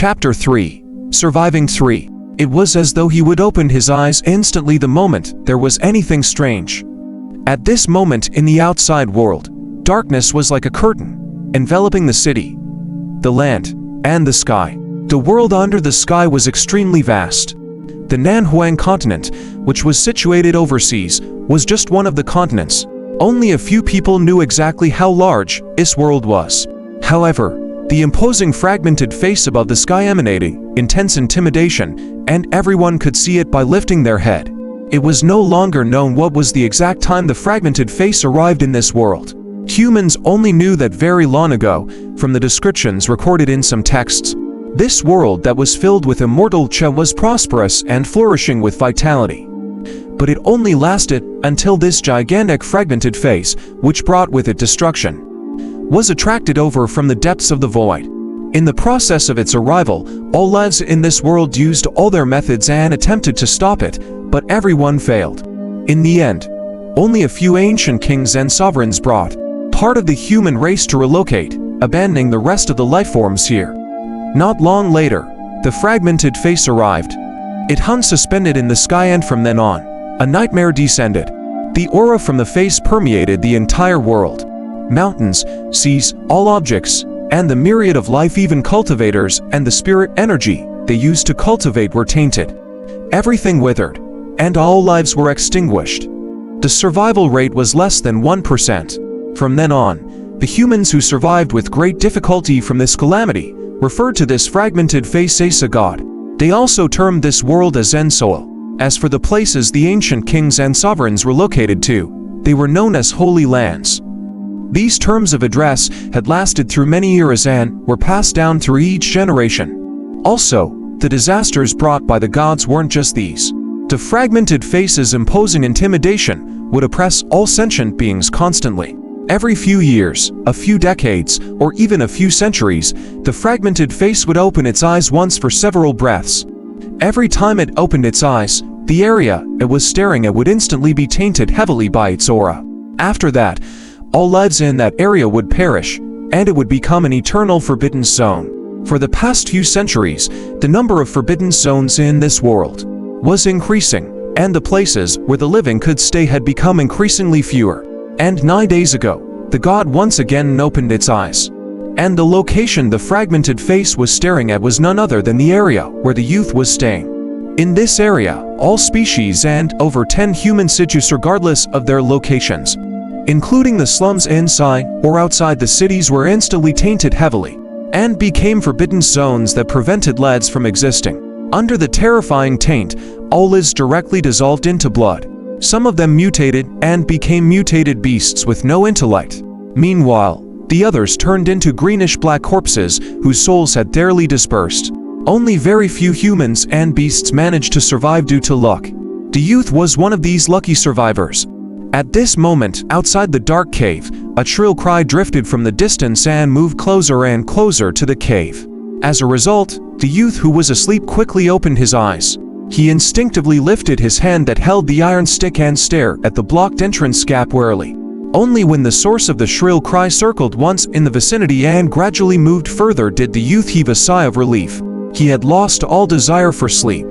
Chapter 3. Surviving 3. It was as though he would open his eyes instantly the moment there was anything strange. At this moment in the outside world, darkness was like a curtain, enveloping the city, the land, and the sky. The world under the sky was extremely vast. The Nanhuang continent, which was situated overseas, was just one of the continents. Only a few people knew exactly how large this world was. However, the imposing fragmented face above the sky emanated intense intimidation, and everyone could see it by lifting their head. It was no longer known what was the exact time the fragmented face arrived in this world. Humans only knew that very long ago, from the descriptions recorded in some texts. This world that was filled with immortal Xu was prosperous and flourishing with vitality. But it only lasted until this gigantic fragmented face, which brought with it destruction, was attracted over from the depths of the void. In the process of its arrival, all lives in this world used all their methods and attempted to stop it, but everyone failed. In the end, only a few ancient kings and sovereigns brought part of the human race to relocate, abandoning the rest of the lifeforms here. Not long later, the fragmented face arrived. It hung suspended in the sky, and from then on, a nightmare descended. The aura from the face permeated the entire world. Mountains, seas, all objects, and the myriad of life, even cultivators and the spirit energy they used to cultivate, were tainted. Everything withered, and all lives were extinguished. The survival rate was less than 1%. From then on, the humans who survived with great difficulty from this calamity referred to this fragmented face as a god. They also termed this world as Ensoil. As for the places the ancient kings and sovereigns were located to, they were known as holy lands. These terms of address had lasted through many eras and were passed down through each generation. Also, the disasters brought by the gods weren't just these. The fragmented face's imposing intimidation would oppress all sentient beings constantly. Every few years, a few decades, or even a few centuries, the fragmented face would open its eyes once for several breaths. Every time it opened its eyes, the area it was staring at would instantly be tainted heavily by its aura. After that, all lives in that area would perish, and it would become an eternal forbidden zone. For the past few centuries, the number of forbidden zones in this world was increasing, and the places where the living could stay had become increasingly fewer. And 9 days ago, the god once again opened its eyes. And the location the fragmented face was staring at was none other than the area where the youth was staying. In this area, all species and over 10 human cities, regardless of their locations, including the slums inside or outside the cities, were instantly tainted heavily, and became forbidden zones that prevented lads from existing. Under the terrifying taint, all is directly dissolved into blood. Some of them mutated and became mutated beasts with no intellect. Meanwhile, the others turned into greenish-black corpses whose souls had barely dispersed. Only very few humans and beasts managed to survive due to luck. The youth was one of these lucky survivors. At this moment, outside the dark cave, a shrill cry drifted from the distance and moved closer and closer to the cave. As a result, the youth who was asleep quickly opened his eyes. He instinctively lifted his hand that held the iron stick and stared at the blocked entrance gap warily. Only when the source of the shrill cry circled once in the vicinity and gradually moved further did the youth heave a sigh of relief. He had lost all desire for sleep.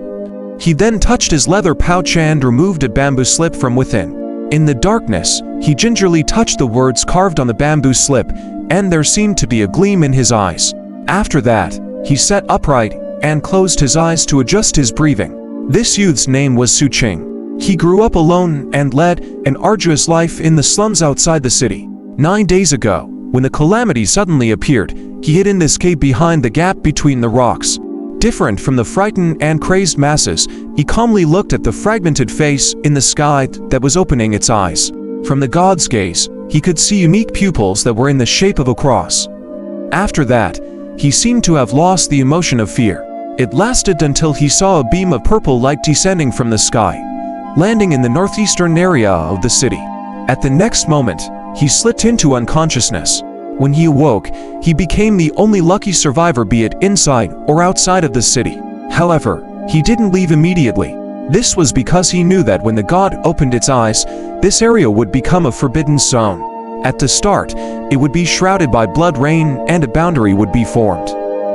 He then touched his leather pouch and removed a bamboo slip from within. In the darkness, he gingerly touched the words carved on the bamboo slip, and there seemed to be a gleam in his eyes. After that, he sat upright and closed his eyes to adjust his breathing. This youth's name was Xu Qing. He grew up alone and led an arduous life in the slums outside the city. 9 days ago, when the calamity suddenly appeared, he hid in this cave behind the gap between the rocks. Different from the frightened and crazed masses, he calmly looked at the fragmented face in the sky that was opening its eyes. From the god's gaze, he could see unique pupils that were in the shape of a cross. After that, he seemed to have lost the emotion of fear. It lasted until he saw a beam of purple light descending from the sky, landing in the northeastern area of the city. At the next moment, he slipped into unconsciousness. When he awoke, he became the only lucky survivor, be it inside or outside of the city. However, he didn't leave immediately. This was because he knew that when the god opened its eyes, this area would become a forbidden zone. At the start, it would be shrouded by blood rain and a boundary would be formed.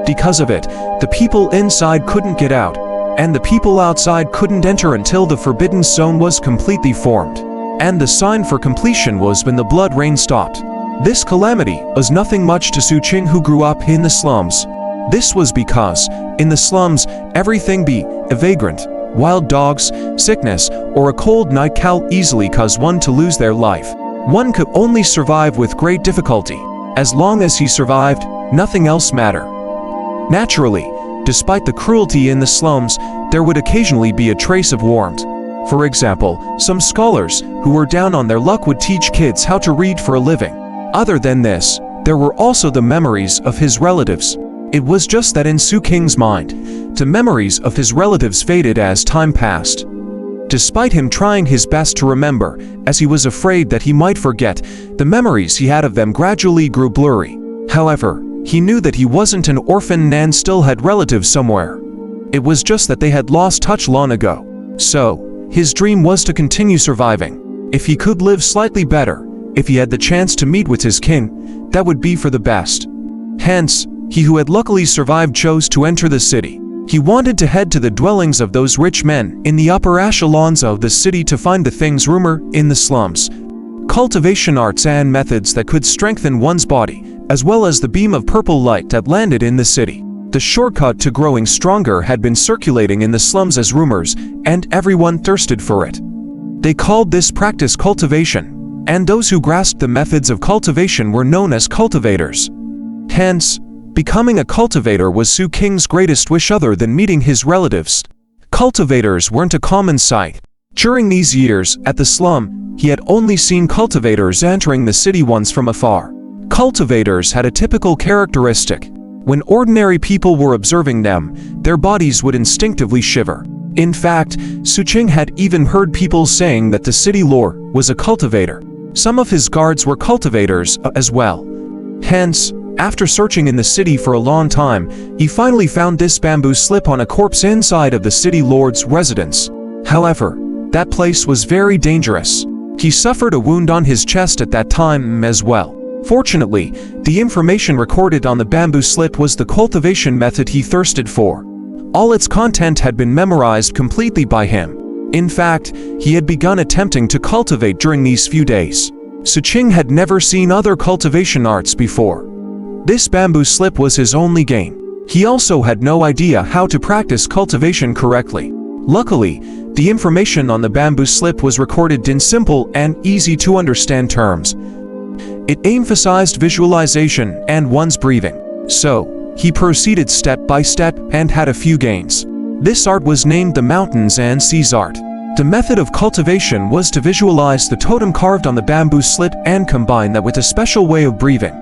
Because of it, the people inside couldn't get out, and the people outside couldn't enter until the forbidden zone was completely formed. And the sign for completion was when the blood rain stopped. This calamity was nothing much to Xu Qing, who grew up in the slums. This was because, in the slums, everything be a vagrant, wild dogs, sickness, or a cold night can easily cause one to lose their life. One could only survive with great difficulty. As long as he survived, nothing else mattered. Naturally, despite the cruelty in the slums, there would occasionally be a trace of warmth. For example, some scholars, who were down on their luck, would teach kids how to read for a living. Other than this, there were also the memories of his relatives. It was just that in Xu Qing's mind, the memories of his relatives faded as time passed. Despite him trying his best to remember, as he was afraid that he might forget, the memories he had of them gradually grew blurry. However, he knew that he wasn't an orphan and still had relatives somewhere. It was just that they had lost touch long ago. So, his dream was to continue surviving. If he could live slightly better, if he had the chance to meet with his kin, that would be for the best. Hence, he who had luckily survived chose to enter the city. He wanted to head to the dwellings of those rich men in the upper echelons of the city to find the things rumored in the slums. Cultivation arts and methods that could strengthen one's body, as well as the beam of purple light that landed in the city. The shortcut to growing stronger had been circulating in the slums as rumors, and everyone thirsted for it. They called this practice cultivation, and those who grasped the methods of cultivation were known as cultivators. Hence, becoming a cultivator was Xu Qing's greatest wish other than meeting his relatives. Cultivators weren't a common sight. During these years, at the slum, he had only seen cultivators entering the city once from afar. Cultivators had a typical characteristic. When ordinary people were observing them, their bodies would instinctively shiver. In fact, Xu Qing had even heard people saying that the city lord was a cultivator. Some of his guards were cultivators as well. Hence, after searching in the city for a long time, he finally found this bamboo slip on a corpse inside of the city lord's residence. However, that place was very dangerous. He suffered a wound on his chest at that time as well. Fortunately, the information recorded on the bamboo slip was the cultivation method he thirsted for. All its content had been memorized completely by him. In fact, he had begun attempting to cultivate during these few days. Xu Qing had never seen other cultivation arts before. This bamboo slip was his only gain. He also had no idea how to practice cultivation correctly. Luckily, the information on the bamboo slip was recorded in simple and easy-to-understand terms. It emphasized visualization and one's breathing. So, he proceeded step by step and had a few gains. This art was named the Mountains and Seas art. The method of cultivation was to visualize the totem carved on the bamboo slip and combine that with a special way of breathing.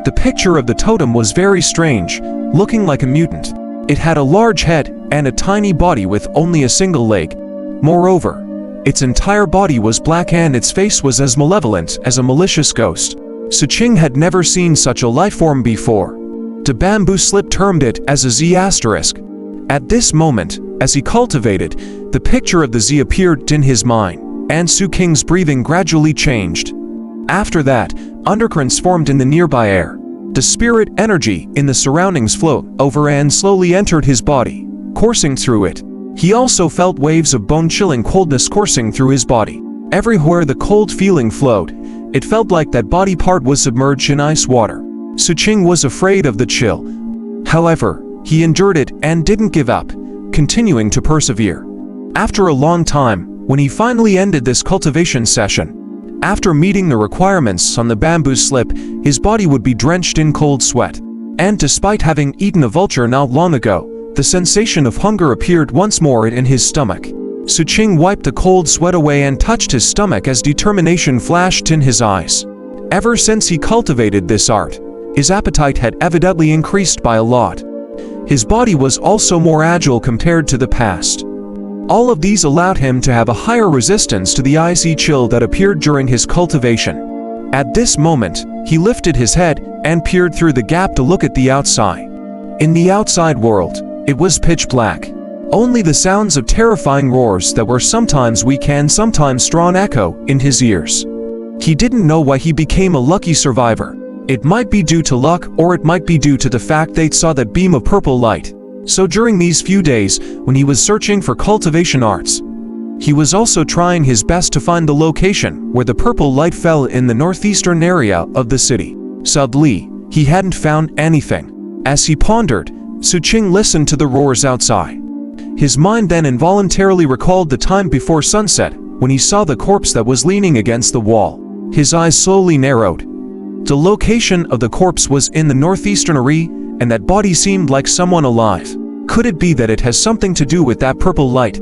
The picture of the totem was very strange, looking like a mutant. It had a large head and a tiny body with only a single leg. Moreover, its entire body was black and its face was as malevolent as a malicious ghost. Xu Qing had never seen such a life form before. The bamboo slip termed it as a Z asterisk. At this moment, as he cultivated, the picture of the Z appeared in his mind, and Xu Qing's breathing gradually changed. After that, undercurrents formed in the nearby air. The spirit energy in the surroundings flowed over and slowly entered his body, coursing through it. He also felt waves of bone-chilling coldness coursing through his body. Everywhere the cold feeling flowed, it felt like that body part was submerged in ice water. Xu Qing was afraid of the chill. However, he endured it and didn't give up, continuing to persevere. After a long time, when he finally ended this cultivation session, after meeting the requirements on the bamboo slip, his body would be drenched in cold sweat. And despite having eaten a vulture not long ago, the sensation of hunger appeared once more in his stomach. Xu Qing wiped the cold sweat away and touched his stomach as determination flashed in his eyes. Ever since he cultivated this art, his appetite had evidently increased by a lot. His body was also more agile compared to the past. All of these allowed him to have a higher resistance to the icy chill that appeared during his cultivation. At this moment, he lifted his head and peered through the gap to look at the outside. In the outside world, it was pitch black. Only the sounds of terrifying roars that were sometimes weak and sometimes strong echo in his ears. He didn't know why he became a lucky survivor. It might be due to luck, or it might be due to the fact they saw that beam of purple light. So during these few days, when he was searching for cultivation arts, he was also trying his best to find the location where the purple light fell in the northeastern area of the city. Suddenly, he hadn't found anything. As he pondered, Xu Qing listened to the roars outside. His mind then involuntarily recalled the time before sunset, when he saw the corpse that was leaning against the wall. His eyes slowly narrowed. The location of the corpse was in the northeastern area, and that body seemed like someone alive. Could it be that it has something to do with that purple light?